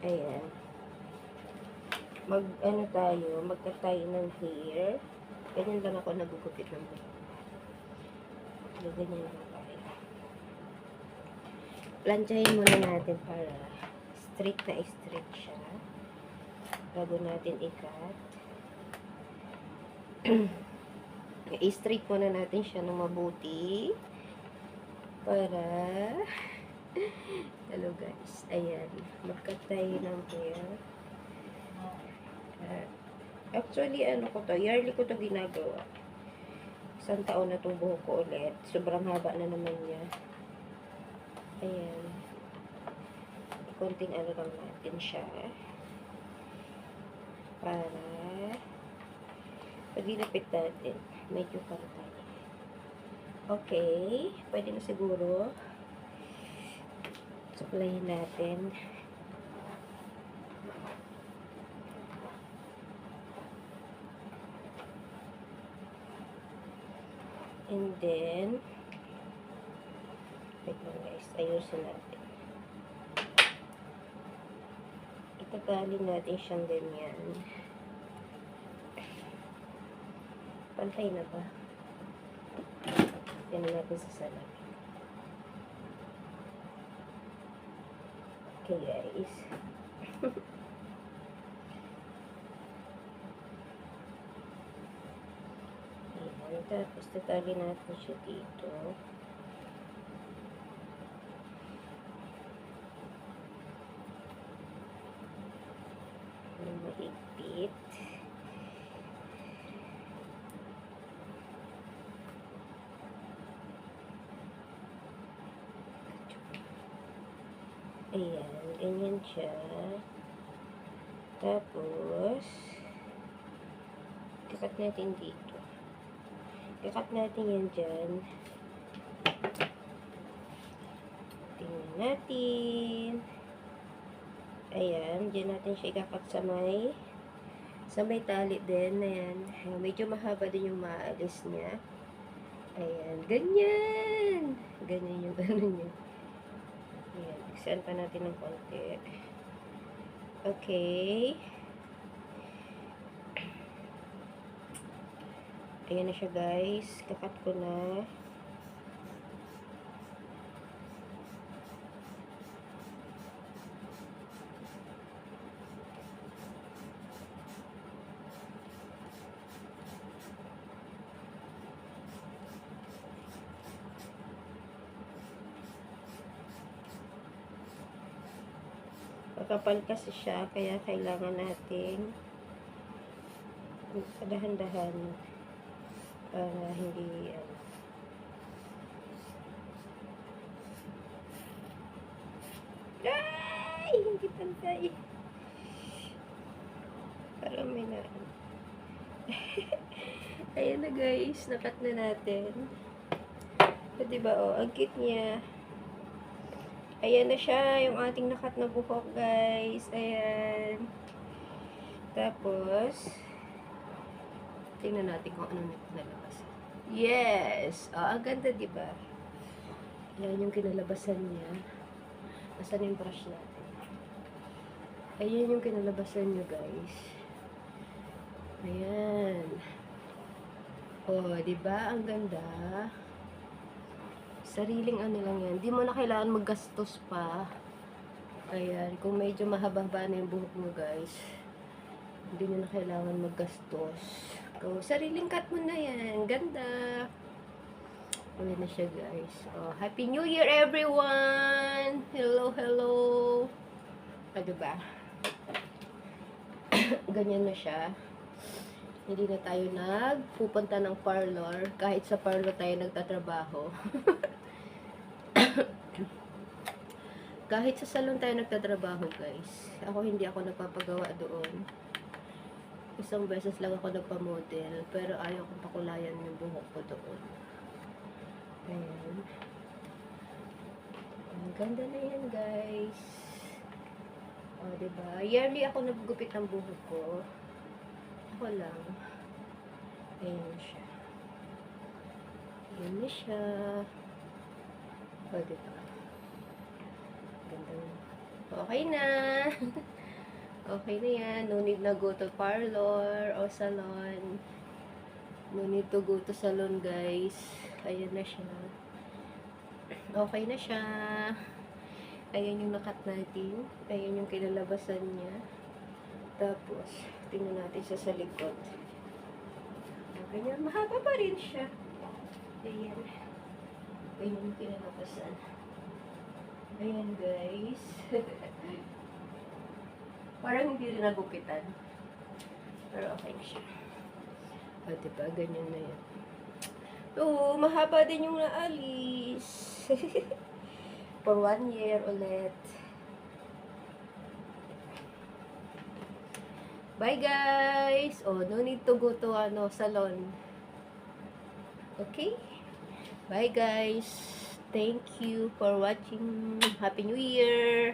Ayan. Magta-tie ng hair. Ganyan lang ako nagugupit ng buhok. Ganyan lang tayo. Planchahin muna natin para straight na straight siya. Bago natin i-cut. I-straight muna natin siya ng mabuti. Para hello guys. Ayan. Mag-cut tayo ng hair. Actually, yearly ko to ginagawa. Isang taon na itong buhok ko ulit. Sobrang haba na naman niya. Ayan. Konting lang natin siya. Para pag dinapit natin, medyo pantay. Okay. Pwede na siguro. Suklayin natin. And then, wait lang guys, ayusin natin. Itagaling natin siyang ganyan. Pantay na ba? Yan natin sa salamin. Okay guys. Tapos tatali natin siya dito. Mahigpit. Ayan, ganyan siya. Tapos ikat natin dito. Ikat natin yan dyan. Tingnan natin. Ayan, dyan natin siya ikakat sa may tali din. Ayan, medyo mahaba din yung maalis niya. Ayan, ganyan. Ganyan yung gano'n niya. Ayan, extend pa natin ng konti. Okay. Ayan na siya guys. Kakat ko na. Makapal kasi siya, kaya kailangan natin dahan-dahan para hindi ay, hindi pantay. Parang may na ayan na guys, nakat na natin. So, diba, ang cute niya. Ayan na siya, yung ating nakat na buhok, guys. Ayan. Tapos, tingnan natin kung ano nalabas. Yes! Ang ganda, diba? Ayan yung kinalabasan niya. Nasaan yung brush natin? Ayan yung kinalabasan niya, guys. Ayan. Diba? Ang ganda. Sariling lang yan. Di mo na kailangan maggastos pa. Ayan. Kung medyo mahaba-haba na yung buhok mo guys, hindi nyo na kailangan maggastos. Sariling cut mo na yan. Ganda. Uwi na siya guys. Happy New Year everyone! Hello, hello! Diba? Ganyan na siya. Hindi na tayo nagpupunta ng parlor. Kahit sa parlor tayo nagtatrabaho. Kahit sa salon tayo nagtatrabaho guys. Hindi ako nagpapagawa doon. Isang beses lang ako nagpa-model. Pero ayaw kong pakulayan yung buhok ko doon. Ayan. Ang ganda na yan guys. Diba? Yearly ako naggupit ng buhok ko. Ako lang. Ayan siya. Ayan na siya. Diba? Ganda na. Okay na. Okay na yan. No need na go to parlor o salon. No need to go to salon, guys. Ayan na siya. Okay na siya. Ayan yung nakat natin. Ayan yung kinalabasan niya. Tapos, tingnan natin siya sa likod. Ganyan, mahaba pa rin siya. Ayan. Ayan yung kinalabasan. Ayan, guys. Parang hindi rin nagupitan. Pero okay na siya. O, diba? Ganyan na yan. Oo, mahaba din yung naalis. For 1 year ulit. Bye, guys! Oh, no need to go to, salon. Okay? Bye, guys! Thank you for watching. Happy New Year!